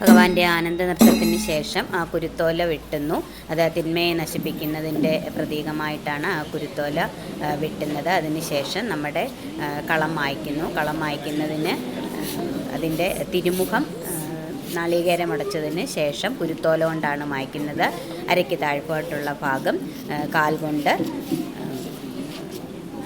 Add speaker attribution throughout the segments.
Speaker 1: ഭഗവാന്റെ ആനന്ദ നൃത്തത്തിന് ശേഷം ആ കുരുത്തോല വെട്ടുന്നു. അത് തിന്മയെ നശിപ്പിക്കുന്നതിൻ്റെ പ്രതീകമായിട്ടാണ് ആ കുരുത്തോല വെട്ടുന്നത്. അതിനുശേഷം നമ്മുടെ കളം മായ്ക്കുന്നു. കളം മായ്ക്കുന്നതിന് അതിൻ്റെ തിരുമുഖം നാളികേരം അടച്ചതിന് ശേഷം കുരുത്തോല കൊണ്ടാണ് മായ്ക്കുന്നത്. അരയ്ക്ക് താഴ്പോട്ടുള്ള ഭാഗം കാൽ കൊണ്ട്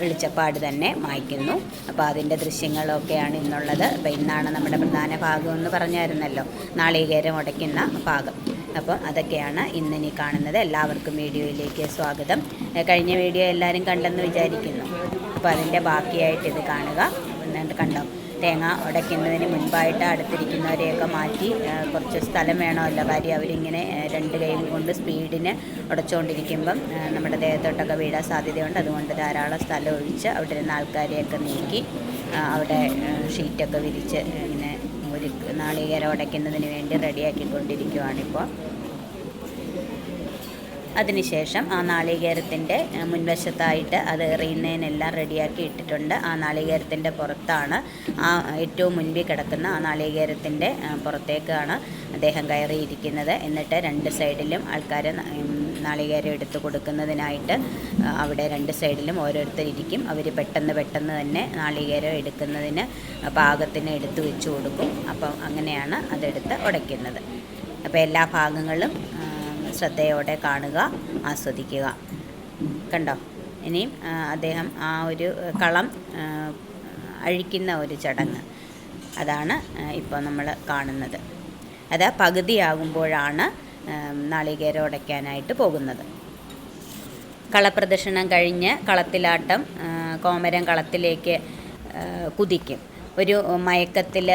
Speaker 1: വെളിച്ചപ്പാട് തന്നെ മായ്ക്കുന്നു. അപ്പോൾ അതിൻ്റെ ദൃശ്യങ്ങളൊക്കെയാണ് ഇന്നുള്ളത്. അപ്പോൾ ഇന്നാണ് നമ്മുടെ പ്രധാന ഭാഗം എന്ന് പറഞ്ഞായിരുന്നല്ലോ, നാളികേരം ഉടയ്ക്കുന്ന ഭാഗം. അപ്പോൾ അതൊക്കെയാണ് ഇന്നിനി കാണുന്നത്. എല്ലാവർക്കും വീഡിയോയിലേക്ക് സ്വാഗതം. കഴിഞ്ഞ വീഡിയോ എല്ലാവരും കണ്ടെന്ന് വിചാരിക്കുന്നു. അപ്പോൾ അതിൻ്റെ ബാക്കിയായിട്ട് ഇത് കാണുക. എന്നിട്ട് കണ്ടോ, തേങ്ങ ഉടയ്ക്കുന്നതിന് മുൻപായിട്ട് അടുത്തിരിക്കുന്നവരെയൊക്കെ മാറ്റി കുറച്ച് സ്ഥലം വേണമല്ലോ. കാര്യം അവരിങ്ങനെ രണ്ട് കൈയും കൊണ്ട് സ്പീഡിന് ഉടച്ചുകൊണ്ടിരിക്കുമ്പം നമ്മുടെ ദേഹത്തോട്ടൊക്കെ വീഴാൻ സാധ്യതയുണ്ട്. അതുകൊണ്ട് ധാരാളം സ്ഥലം ഒഴിച്ച് അവിടെ ഇരുന്ന ആൾക്കാരെയൊക്കെ നീക്കി അവിടെ ഷീറ്റൊക്കെ വിരിച്ച് ഇങ്ങനെ ഒരു നാളികേരം ഉടയ്ക്കുന്നതിന് വേണ്ടി റെഡിയാക്കിക്കൊണ്ടിരിക്കുകയാണിപ്പോൾ. അതിനുശേഷം ആ നാളികേരത്തിൻ്റെ മുൻവശത്തായിട്ട് അത് എറിയുന്നതിനെല്ലാം റെഡിയാക്കി ഇട്ടിട്ടുണ്ട്. ആ നാളികേരത്തിൻ്റെ പുറത്താണ് ഏറ്റവും മുൻപിൽ കിടക്കുന്ന ആ നാളികേരത്തിൻ്റെ പുറത്തേക്കാണ് അദ്ദേഹം കയറിയിരിക്കുന്നത്. എന്നിട്ട് രണ്ട് സൈഡിലും ആൾക്കാരെ നാളികേരം എടുത്ത് കൊടുക്കുന്നതിനായിട്ട് അവിടെ രണ്ട് സൈഡിലും ഓരോരുത്തരിക്കും. അവർ പെട്ടെന്ന് തന്നെ നാളികേരം എടുക്കുന്നതിന് പാകത്തിന് എടുത്ത് വെച്ച് കൊടുക്കും. അപ്പം അങ്ങനെയാണ് അതെടുത്ത് ഉടയ്ക്കുന്നത്. അപ്പോൾ എല്ലാ ഭാഗങ്ങളും ശ്രദ്ധയോടെ കാണുക, ആസ്വദിക്കുക. കണ്ടോ, ഇനിയും അദ്ദേഹം ആ ഒരു കളം അഴിക്കുന്ന ഒരു ചടങ്ങ്, അതാണ് ഇപ്പോൾ നമ്മൾ കാണുന്നത്. അത് പകുതിയാകുമ്പോഴാണ് നാളികേരം ഉടയ്ക്കാനായിട്ട് പോകുന്നത്. കളപ്രദക്ഷിണം കഴിഞ്ഞ് കളത്തിലാട്ടം കോമരം കളത്തിലേക്ക് കുതിക്കും. ഒരു മയക്കത്തിൽ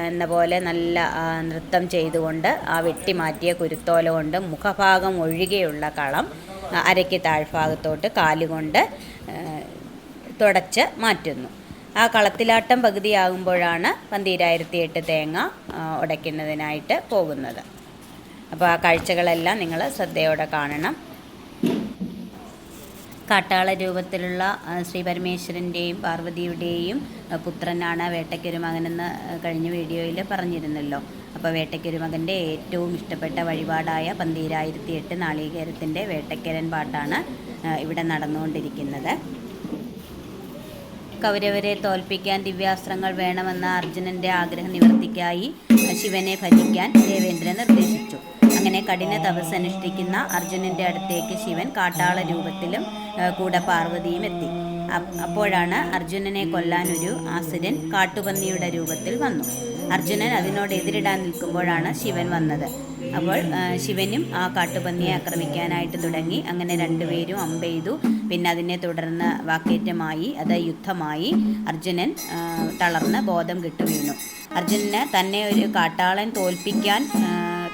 Speaker 1: എന്ന പോലെ നല്ല നൃത്തം ചെയ്തുകൊണ്ട് ആ വെട്ടിമാറ്റിയ കുരുത്തോല കൊണ്ട് മുഖഭാഗം ഒഴികെയുള്ള കളം അരയ്ക്ക് താഴ്ഭാഗത്തോട്ട് കാലുകൊണ്ട് തുടച്ച് മാറ്റുന്നു. ആ കളത്തിലാട്ടം പകുതിയാകുമ്പോഴാണ് 12,008 തേങ്ങ ഉടയ്ക്കുന്നതിനായിട്ട് പോകുന്നത്. അപ്പോൾ ആ കാഴ്ചകളെല്ലാം നിങ്ങൾ ശ്രദ്ധയോടെ കാണണം. കാട്ടാള രൂപത്തിലുള്ള ശ്രീ പരമേശ്വരൻ്റെയും പാർവതിയുടെയും പുത്രനാണ് വേട്ടയ്ക്കൊരു മകനെന്ന് കഴിഞ്ഞ വീഡിയോയിൽ പറഞ്ഞിരുന്നല്ലോ. അപ്പോൾ വേട്ടയ്ക്കൊരു മകൻ്റെ ഏറ്റവും ഇഷ്ടപ്പെട്ട വഴിപാടായ 12,008 നാളികേരത്തിൻ്റെ വേട്ടയ്ക്കരൻ പാട്ടാണ് ഇവിടെ നടന്നുകൊണ്ടിരിക്കുന്നത്. കൗരവരെ തോൽപ്പിക്കാൻ ദിവ്യാസ്ത്രങ്ങൾ വേണമെന്ന അർജുനൻ്റെ ആഗ്രഹ നിവൃത്തിക്കായി ശിവനെ ഭജിക്കാൻ ദേവേന്ദ്രൻ നിർദ്ദേശിച്ചു. അങ്ങനെ കഠിന തപസ് അനുഷ്ഠിക്കുന്ന അർജുനൻ്റെ അടുത്തേക്ക് ശിവൻ കാട്ടാള രൂപത്തിലും കൂടെ പാർവതിയും എത്തി. അപ്പോഴാണ് അർജുനനെ കൊല്ലാനൊരു ആസുരൻ കാട്ടുപന്നിയുടെ രൂപത്തിൽ വന്നു. അർജുനൻ അതിനോട് എതിരിടാൻ നിൽക്കുമ്പോഴാണ് ശിവൻ വന്നത്. അപ്പോൾ ശിവനും ആ കാട്ടുപന്നിയെ ആക്രമിക്കാനായിട്ട് തുടങ്ങി. അങ്ങനെ രണ്ടുപേരും അമ്പെയ്തു. പിന്നെ അതിനെ തുടർന്ന് വാക്കേറ്റമായി, അത് യുദ്ധമായി. അർജുനൻ തളർന്ന് ബോധം കെട്ടു വീണു. അർജുനന് തന്നെ ഒരു കാട്ടാളൻ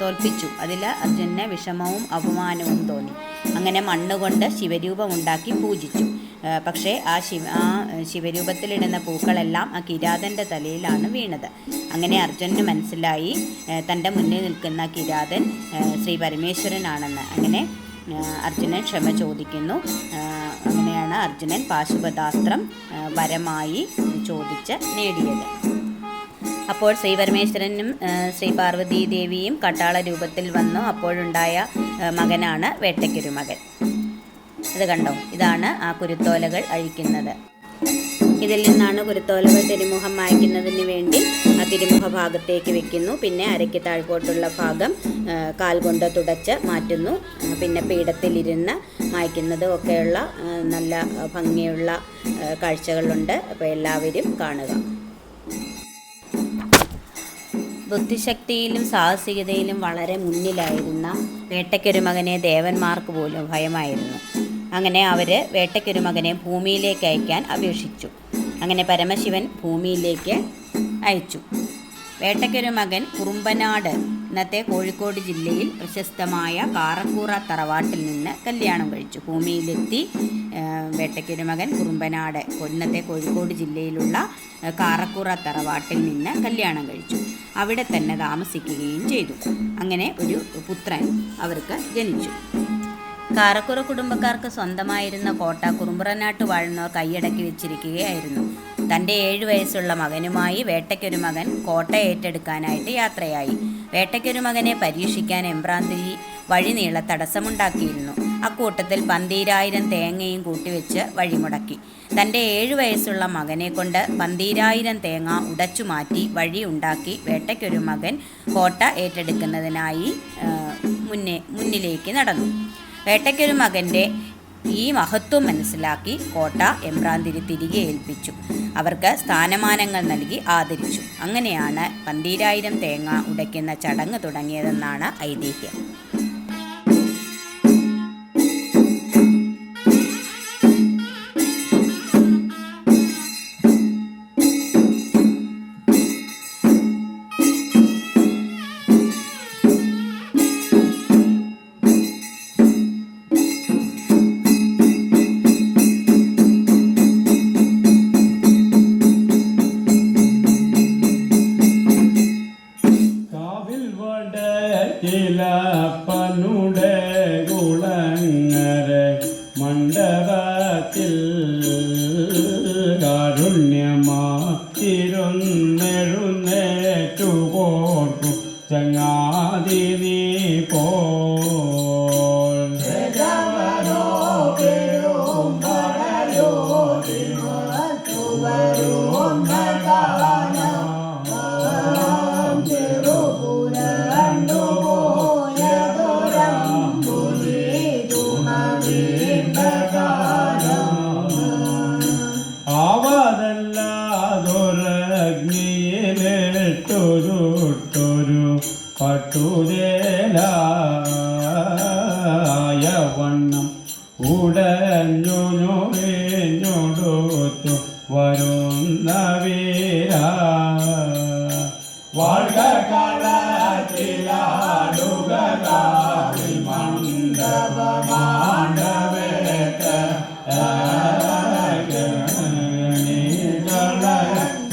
Speaker 1: തോൽപ്പിച്ചു. അതിൽ അർജുനന് വിഷമവും അപമാനവും തോന്നി. അങ്ങനെ മണ്ണുകൊണ്ട് ശിവരൂപമുണ്ടാക്കി പൂജിച്ചു. പക്ഷേ ആ ശിവരൂപത്തിലിടുന്ന പൂക്കളെല്ലാം ആ കിരാതൻ്റെ തലയിലാണ് വീണത്. അങ്ങനെ അർജുനന് മനസ്സിലായി തൻ്റെ മുന്നിൽ നിൽക്കുന്ന കിരാതൻ ശ്രീ പരമേശ്വരനാണെന്ന്. അങ്ങനെ അർജുനൻ ക്ഷമ ചോദിക്കുന്നു. അങ്ങനെയാണ് അർജുനൻ പാശുപതാസ്ത്രം വരമായി ചോദിച്ച് നേടിയത്. അപ്പോൾ ശ്രീ പരമേശ്വരനും ശ്രീ പാർവതി ദേവിയും കാട്ടാള രൂപത്തിൽ വന്നു. അപ്പോഴുണ്ടായ മകനാണ് വേട്ടയ്ക്കൊരു മകൻ. ഇത് കണ്ടോ, ഇതാണ് ആ കുരുത്തോലകൾ അഴിക്കുന്നത്. ഇതിൽ നിന്നാണ് കുരുത്തോലകൾ തിരുമുഖം മായ്ക്കുന്നതിന് വേണ്ടി ആ തിരുമുഖ ഭാഗത്തേക്ക് വെക്കുന്നു. പിന്നെ അരയ്ക്ക് താഴ്പോട്ടുള്ള ഭാഗം കാൽ കൊണ്ട് തുടച്ച് മാറ്റുന്നു. പിന്നെ പീഠത്തിലിരുന്ന് മായ്ക്കുന്നതും ഒക്കെയുള്ള നല്ല ഭംഗിയുള്ള കാഴ്ചകളുണ്ട്. അപ്പോൾ എല്ലാവരും കാണുക. ബുദ്ധിശക്തിയിലും സാഹസികതയിലും വളരെ മുന്നിലായിരുന്ന വേട്ടയ്ക്കൊരു മകനെ ദേവന്മാർക്ക് പോലും ഭയമായിരുന്നു. അങ്ങനെ അവർ വേട്ടയ്ക്കൊരു മകനെ ഭൂമിയിലേക്ക് അയക്കാൻ അപേക്ഷിച്ചു. അങ്ങനെ പരമശിവൻ ഭൂമിയിലേക്ക് അയച്ചു. വേട്ടയ്ക്കൊരു മകൻ കുറുമ്പനാട്, ഇന്നത്തെ കോഴിക്കോട് ജില്ലയിൽ പ്രശസ്തമായ കാറക്കൂറ തറവാട്ടിൽ നിന്ന് കല്യാണം കഴിച്ചു. ഭൂമിയിലെത്തി വേട്ടയ്ക്കൊരു മകൻ കുറുമ്പനാട്, ഇന്നത്തെ കോഴിക്കോട് ജില്ലയിലുള്ള കാറക്കൂറ തറവാട്ടിൽ നിന്ന് കല്യാണം കഴിച്ചു. അവിടെ തന്നെ താമസിക്കുകയും ചെയ്തു. അങ്ങനെ ഒരു പുത്രൻ അവർക്ക് ജനിച്ചു. കാറക്കുറ കുടുംബക്കാർക്ക് സ്വന്തമായിരുന്ന കോട്ട കുറുമ്പനാട്ട് വാഴുന്നവർ കൈയടക്കി വെച്ചിരിക്കുകയായിരുന്നു. തൻ്റെ 7 വയസ്സുള്ള മകനുമായി വേട്ടയ്ക്കൊരു മകൻ കോട്ട ഏറ്റെടുക്കാനായിട്ട് യാത്രയായി. വേട്ടയ്ക്കൊരു മകനെ പരീക്ഷിക്കാൻ എമ്പ്രാന്തിരി വഴിനീളെ തടസ്സമുണ്ടാക്കിയിരുന്നു. അക്കൂട്ടത്തിൽ 12,000 തേങ്ങയും കൂട്ടിവെച്ച് വഴിമുടക്കി. തൻ്റെ 7 വയസ്സുള്ള മകനെ കൊണ്ട് 12,000 തേങ്ങ ഉടച്ചു മാറ്റി വഴി ഉണ്ടാക്കി വേട്ടയ്ക്കൊരു മകൻ കോട്ട ഏറ്റെടുക്കുന്നതിനായി മുന്നിലേക്ക് നടന്നു. വേട്ടയ്ക്കൊരു മകൻ്റെ ഈ മഹത്വം മനസ്സിലാക്കി കോട്ട എമ്പ്രാന്തിരി തിരികെ ഏൽപ്പിച്ചു. അവർക്ക് സ്ഥാനമാനങ്ങൾ നൽകി ആദരിച്ചു. അങ്ങനെയാണ് 12,000 തേങ്ങ ഉടയ്ക്കുന്ന ചടങ്ങ് തുടങ്ങിയതെന്നാണ് ഐതിഹ്യം.
Speaker 2: പനുടെ കുളങ്ങര മണ്ഡപത്തിൽ കാരുണ്യമായിരുന്നെഴുന്നേറ്റു പോർക്കും ചങ്ങാതി നീ ആവതല്ലാതൊരഗ്നിയിലിട്ടൊരു പട്ടുതേലായ വണ്ണം ഉടഞ്ഞു ഞൊറിഞ്ഞൊടുത്തു വരുന്ന വീര വാഴ്ക കളത്തിലാടുക കാവിൽ മണ്ഡപമാണ്ടവേട്ട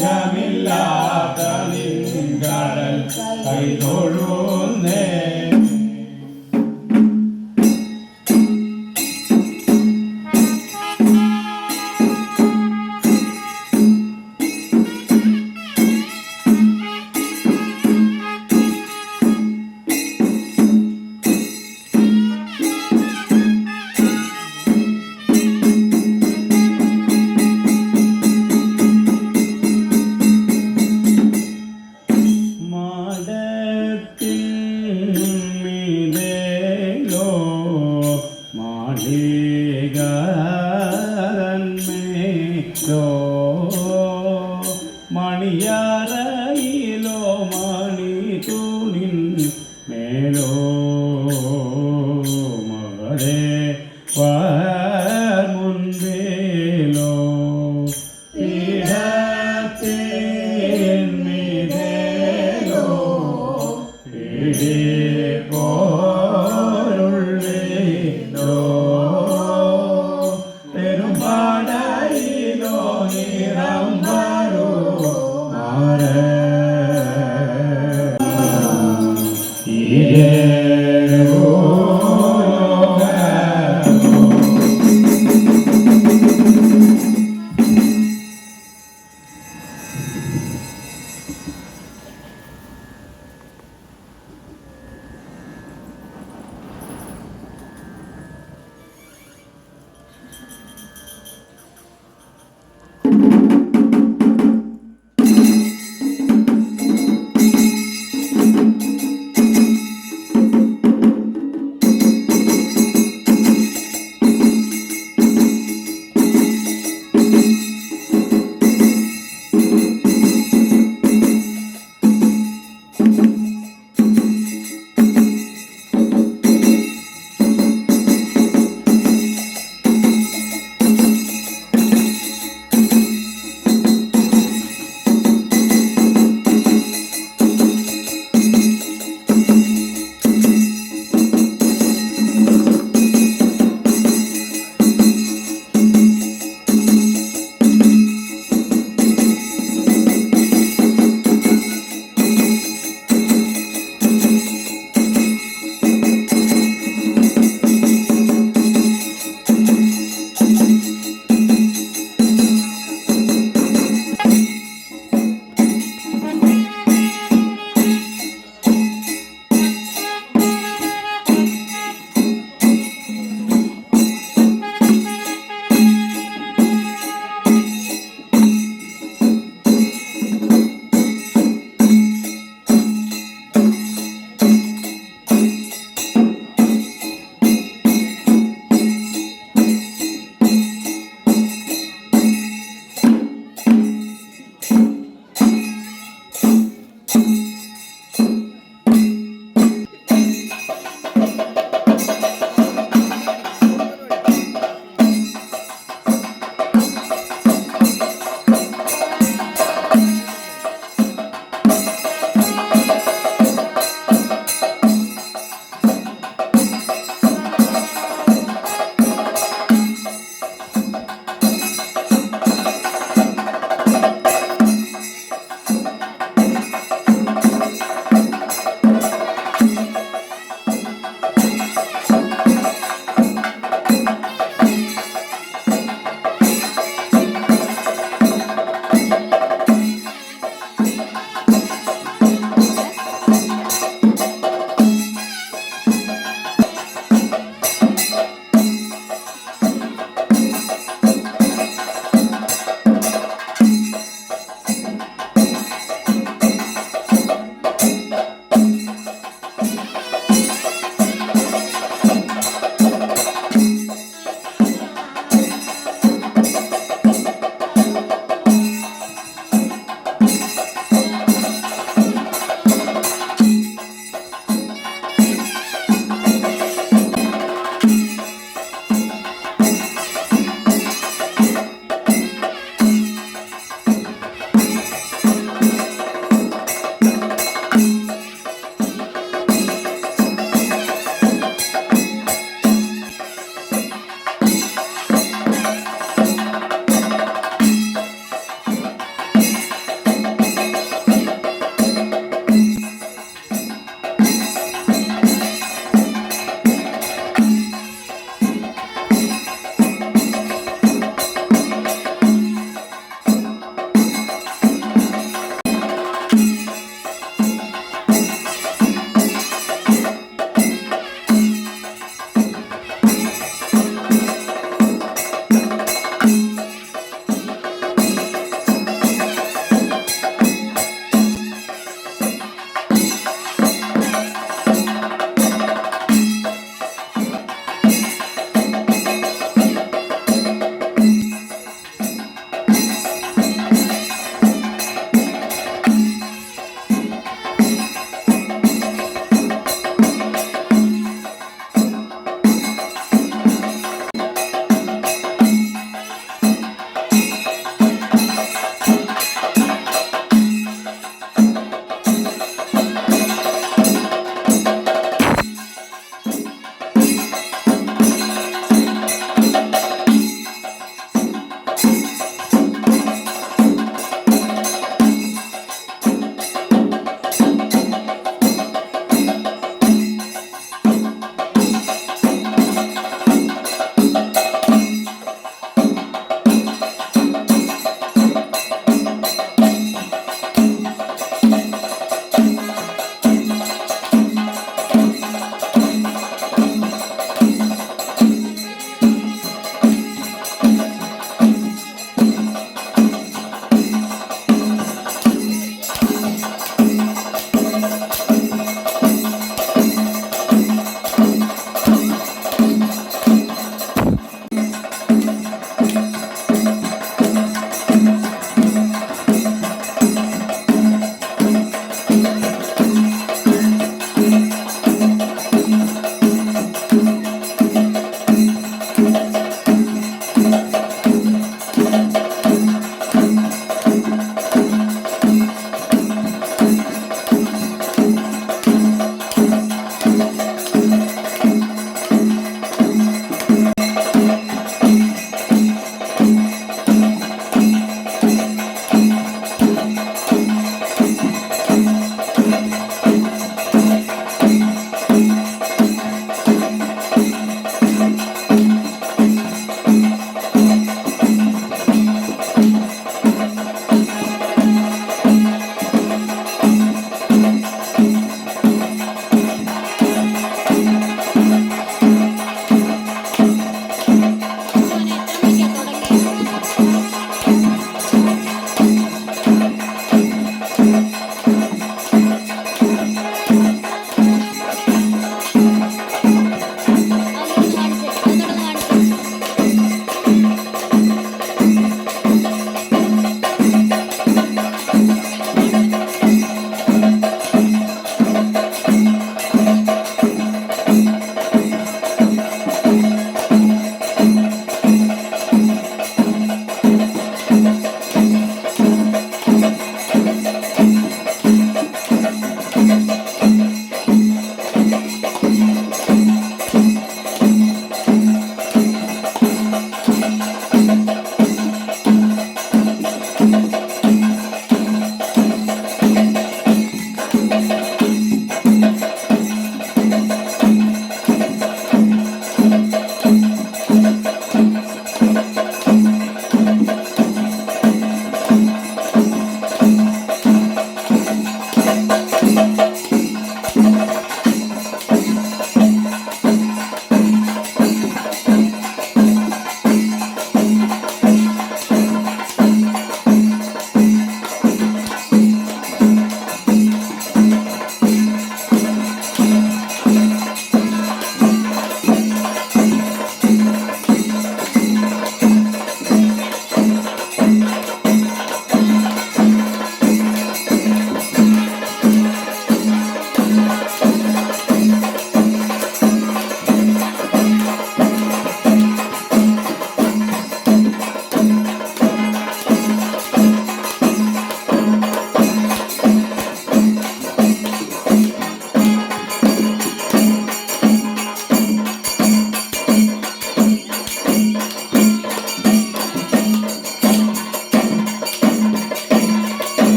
Speaker 2: ജമില്ലാത്ത നിൻകടൽ കൈതൊഴുന്നേ. മണിയറയിലോ മണി തൂണിൻ മേലോ മകളെ മുൻപിലോ പീഠത്തിന്മീതേലോ പോരുള്ളിലോ പെരുമ്പാടയിലോ നിറം വരൂ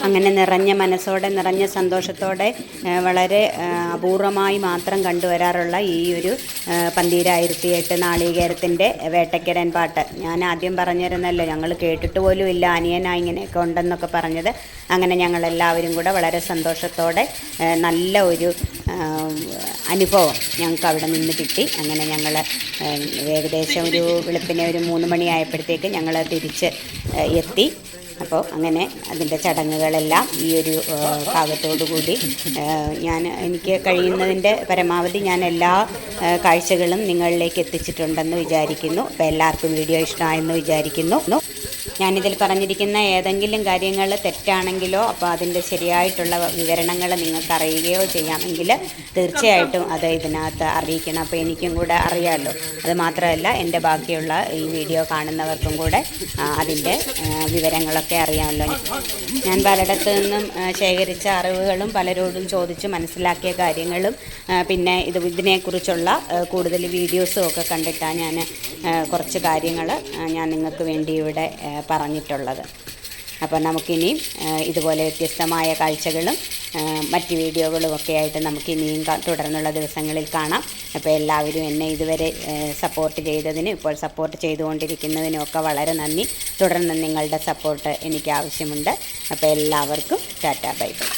Speaker 1: അങ്ങനെ നിറഞ്ഞ മനസ്സോടെ നിറഞ്ഞ സന്തോഷത്തോടെ വളരെ അപൂർവമായി മാത്രം കണ്ടുവരാറുള്ള ഈ ഒരു 12008 നാളികേരത്തിൻ്റെ വേട്ടയ്ക്കരൻ പാട്ട് ഞാൻ ആദ്യം പറഞ്ഞിരുന്നല്ലോ, ഞങ്ങൾ കേട്ടിട്ട് പോലും ഇല്ല അനിയനാ ഇങ്ങനെയൊക്കെ ഉണ്ടെന്നൊക്കെ പറഞ്ഞത്. അങ്ങനെ ഞങ്ങളെല്ലാവരും കൂടെ വളരെ സന്തോഷത്തോടെ നല്ല ഒരു അനുഭവം ഞങ്ങൾക്ക് അവിടെ നിന്ന് കിട്ടി. അങ്ങനെ ഞങ്ങൾ ഏകദേശം ഒരു വെളുപ്പിനെ ഒരു 3 മണിയായപ്പോഴത്തേക്ക് ഞങ്ങൾ തിരിച്ച് എത്തി. അപ്പോൾ അങ്ങനെ അതിൻ്റെ ചടങ്ങുകളെല്ലാം ഈ ഒരു ഭാഗത്തോടു കൂടി എനിക്ക് കഴിയുന്നതിൻ്റെ പരമാവധി ഞാൻ എല്ലാ കാഴ്ചകളും നിങ്ങളിലേക്ക് എത്തിച്ചിട്ടുണ്ടെന്ന് വിചാരിക്കുന്നു. അപ്പോൾ എല്ലാവർക്കും വീഡിയോ ഇഷ്ടമായെന്ന് വിചാരിക്കുന്നു. ഞാനിതിൽ പറഞ്ഞിരിക്കുന്ന ഏതെങ്കിലും കാര്യങ്ങൾ തെറ്റാണെങ്കിലോ അപ്പോൾ അതിൻ്റെ ശരിയായിട്ടുള്ള വിവരണങ്ങൾ നിങ്ങൾക്ക് അറിയുകയോ ചെയ്യാമെങ്കിൽ തീർച്ചയായിട്ടും അത് ഇതിനകത്ത് അറിയിക്കണം. അപ്പോൾ എനിക്കും കൂടെ അറിയാമല്ലോ. അത് മാത്രമല്ല എൻ്റെ ബാക്കിയുള്ള ഈ വീഡിയോ കാണുന്നവർക്കും കൂടെ അതിൻ്റെ വിവരങ്ങളൊക്കെ അറിയാമല്ലോ. ഞാൻ പലയിടത്തു നിന്നും ശേഖരിച്ച അറിവുകളും പലരോടും ചോദിച്ച് മനസ്സിലാക്കിയ കാര്യങ്ങളും പിന്നെ ഇതിനെക്കുറിച്ചുള്ള കൂടുതൽ വീഡിയോസും ഒക്കെ കണ്ടിട്ടാണ് ഞാൻ കുറച്ച് കാര്യങ്ങൾ ഞാൻ നിങ്ങൾക്ക് വേണ്ടി ഇവിടെ പറഞ്ഞിട്ടുള്ളത്. അപ്പോൾ നമുക്കിനിയും ഇതുപോലെ വ്യത്യസ്തമായ കാഴ്ചകളും മറ്റ് വീഡിയോകളും ഒക്കെ ആയിട്ട് നമുക്കിനിയും തുടർന്നുള്ള ദിവസങ്ങളിൽ കാണാം. അപ്പോൾ എല്ലാവരും എന്നെ ഇതുവരെ സപ്പോർട്ട് ചെയ്തതിനും ഇപ്പോൾ സപ്പോർട്ട് ചെയ്തുകൊണ്ടിരിക്കുന്നതിനുമൊക്കെ വളരെ നന്ദി. തുടർന്ന് നിങ്ങളുടെ സപ്പോർട്ട് എനിക്ക് ആവശ്യമുണ്ട്. അപ്പോൾ എല്ലാവർക്കും ടാറ്റാ ബൈ ബൈ.